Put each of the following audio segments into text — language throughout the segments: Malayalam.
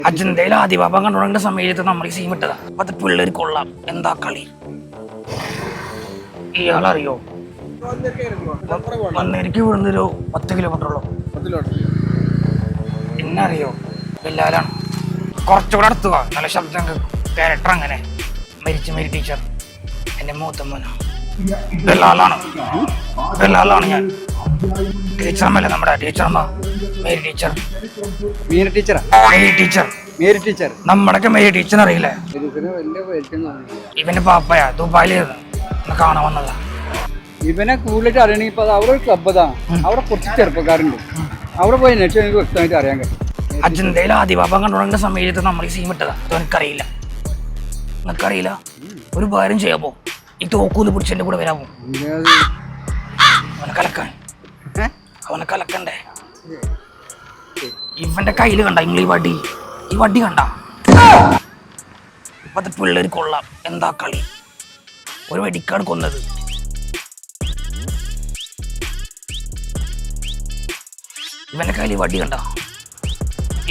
അജന്തയിൽ ആദിവാപം കണ്ടുകൊണ്ട സമയത്ത് നമ്മൾ ഈ സീം ഇട്ടതാ. അപ്പൊ അത് പിള്ളേർ കൊള്ളാം. എന്താ കളി ഇയാളറിയോ? വന്നേരിക്ക് ഇവിടുന്നൊരു 10 കിലോമീറ്ററോളം. പിന്നെ അറിയോ ബില്ലാലാണ്. കുറച്ചുകൂടെ അടുത്തുക. നല്ല ശബ്ദം ക്യാരക്ടർ അങ്ങനെ മരിച്ച മേരി ടീച്ചർ എന്റെ മൂത്തമ്മന ബില്ലാലാണ്. ബില്ലാലാണ് ഞാൻ. ടീച്ചറമ്മല്ലേ നമ്മുടെ ടീച്ചറമ്മ മേരി ടീച്ചർ. മേരി ടീച്ചർ നമ്മുടെയൊക്കെ മേരി ടീച്ചർ അറിയില്ലേ? ഇവന്റെ പാപ്പയാ ദുബായിലേത് കാണാൻ വന്നതാ. ഇവനെ കൂടുതലായിട്ട് അറിയണമെങ്കിൽ ഇപ്പൊ അവിടെ ഒരു ക്ലബ് അതാണ്. അവിടെ കുറച്ച് ചെറുപ്പക്കാരുണ്ട്. അവിടെ പോയി എനിക്ക് വ്യക്തമായിട്ട് അറിയാൻ കഴിയും. അജന്തയിൽ ആദിവാപം കണ്ടുകൊണ്ട സമയത്ത് നമ്മൾ ഈ സീം ഇട്ടതാ. എനിക്കറിയില്ല. നിനക്കറിയില്ല? ഒരു ഉപകാരം ചെയ്യാമോ? ഈ തോക്കൂന്ന് പിടിച്ച് എന്റെ കൂടെ വരാമോ? അവനെ കലക്കാൻ. അവനെ കലക്കണ്ടേ? ഇവന്റെ കയ്യില് കണ്ട നിങ്ങൾ ഈ വടി കണ്ട? ഇപ്പത്തെ പിള്ളേർ കൊള്ളാം. എന്താ കളി? ഒരു വെടിക്കാണ് കൊന്നത്. ഇവന്റെ കയ്യിൽ വടി കണ്ട?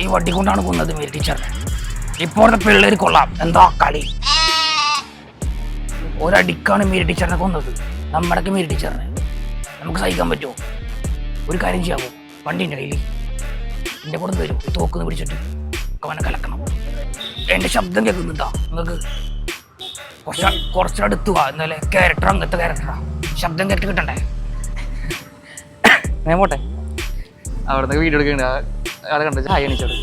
ഈ വടി കൊണ്ടാണ് കൊന്നത് മേരി ടീച്ചറിനെ. ഇപ്പോഴത്തെ പിള്ളേർ കൊള്ളാം. എന്താ കളി? ഒരടിക്കാണ് മേരി ടീച്ചറിനെ കൊന്നത്. നമ്മുടെയൊക്കെ മേരി ടീച്ചറിനെ നമുക്ക് സഹിക്കാൻ പറ്റുമോ? ഒരു കാര്യം ചെയ്യാമോ? വണ്ടിൻ്റെ കയ്യിൽ എൻ്റെ കൂടെ വരും. ഈ തോക്കുന്ന് പിടിച്ചിട്ട് അവനെ കലക്കണം. എൻ്റെ ശബ്ദം കേൾക്കുന്നുണ്ടാ നിങ്ങൾക്ക്? കുറച്ചടുത്ത് വാ. എന്നാലേ ക്യാരക്ടർ അങ്ങനത്തെ ക്യാരക്ടറാ. ശബ്ദം കേട്ട് കിട്ടണ്ടേ? ഞാൻ പോട്ടെ. അവിടുന്ന് വീഡിയോ എടുക്കണ്ട ആളെ കണ്ടു ചായ എണീച്ചോട്.